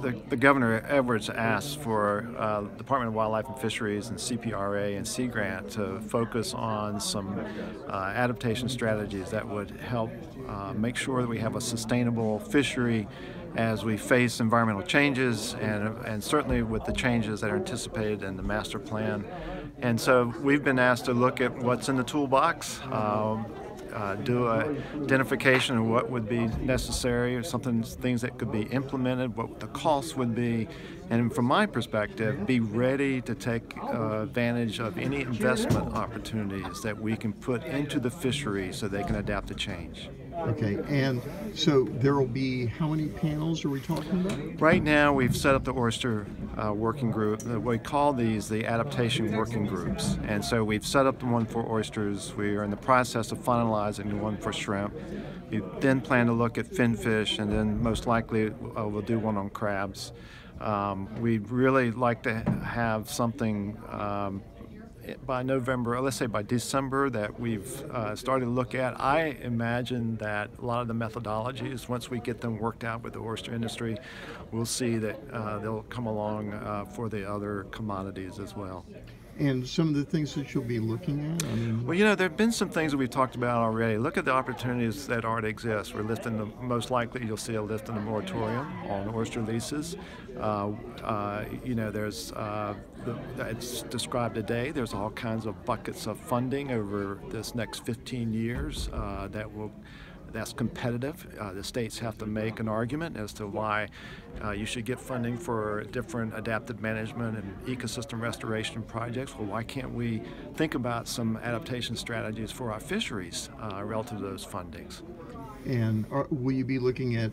The Governor Edwards asked for Department of Wildlife and Fisheries and CPRA and Sea Grant to focus on some adaptation strategies that would help make sure that we have a sustainable fishery as we face environmental changes and certainly with the changes that are anticipated in the master plan. And so we've been asked to look at what's in the toolbox, do an identification of what would be necessary, or things that could be implemented, what the costs would be, and from my perspective, be ready to take advantage of any investment opportunities that we can put into the fishery so they can adapt to change. Okay, and so there will be, how many panels are we talking about? Right now we've set up the oyster working group. We call these the adaptation working groups. And so we've set up the one for oysters. We are in the process of finalizing the one for shrimp. We then plan to look at finfish, and then most likely we'll do one on crabs. We'd really like to have something by November, let's say by December, that we've started to look at. I imagine that a lot of the methodologies, once we get them worked out with the oyster industry, we'll see that they'll come along for the other commodities as well. And some of the things that you'll be looking at? Well, you know, there have been some things that we've talked about already. Look at the opportunities that already exist. We're lifting most likely you'll see a lift in the moratorium on oyster leases. You know, there's, it's described today, there's all kinds of buckets of funding over this next 15 years that's competitive. The states have to make an argument as to why you should get funding for different adaptive management and ecosystem restoration projects. Well, why can't we think about some adaptation strategies for our fisheries relative to those fundings? And will you be looking at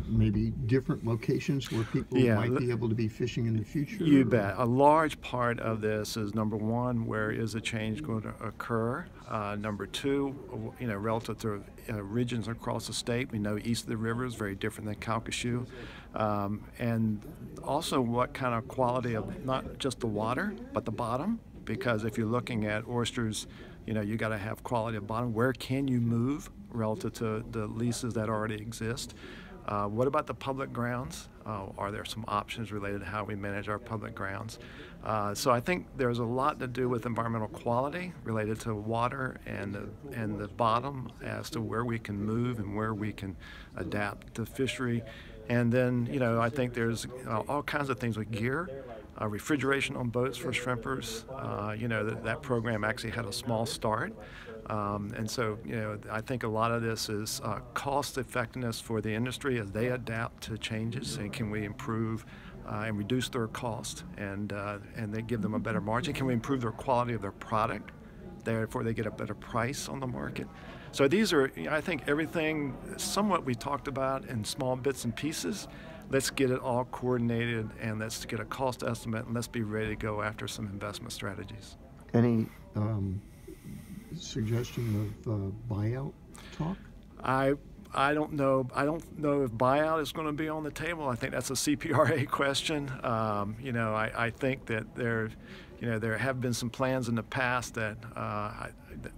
maybe different locations where people might be able to be fishing in the future? You bet. A large part of this is, number one, where is a change going to occur? Number two, you know, relative to regions across the state. We know east of the river is very different than Calcasieu. And also what kind of quality of not just the water, but the bottom. Because if you're looking at oysters, you know, you got to have quality of bottom. Where can you move relative to the leases that already exist? What about the public grounds? Are there some options related to how we manage our public grounds? So I think there's a lot to do with environmental quality related to water and the bottom as to where we can move and where we can adapt to fishery. And then, you know, I think there's all kinds of things with gear. Refrigeration on boats for shrimpers. You know, that program actually had a small start. And so, you know, I think a lot of this is cost effectiveness for the industry as they adapt to changes, and can we improve and reduce their cost and they give them a better margin? Can we improve their quality of their product, therefore they get a better price on the market? So these are, I think, everything somewhat we talked about in small bits and pieces. Let's get it all coordinated, and let's get a cost estimate, and let's be ready to go after some investment strategies. Any suggestion of buyout talk? I don't know. I don't know if buyout is going to be on the table. I think that's a CPRA question. You know, I think that there have been some plans in the past that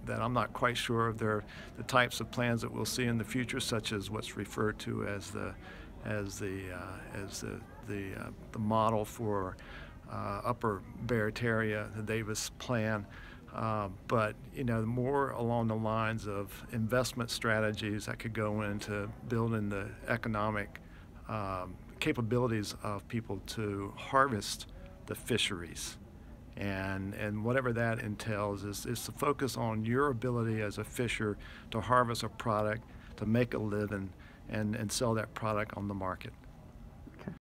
that I'm not quite sure if they're the types of plans that we'll see in the future, such as what's referred to as the model for Upper Barataria, the Davis Plan. But, you know, more along the lines of investment strategies that could go into building the economic capabilities of people to harvest the fisheries. And whatever that entails is to focus on your ability as a fisher to harvest a product, to make a living, and sell that product on the market.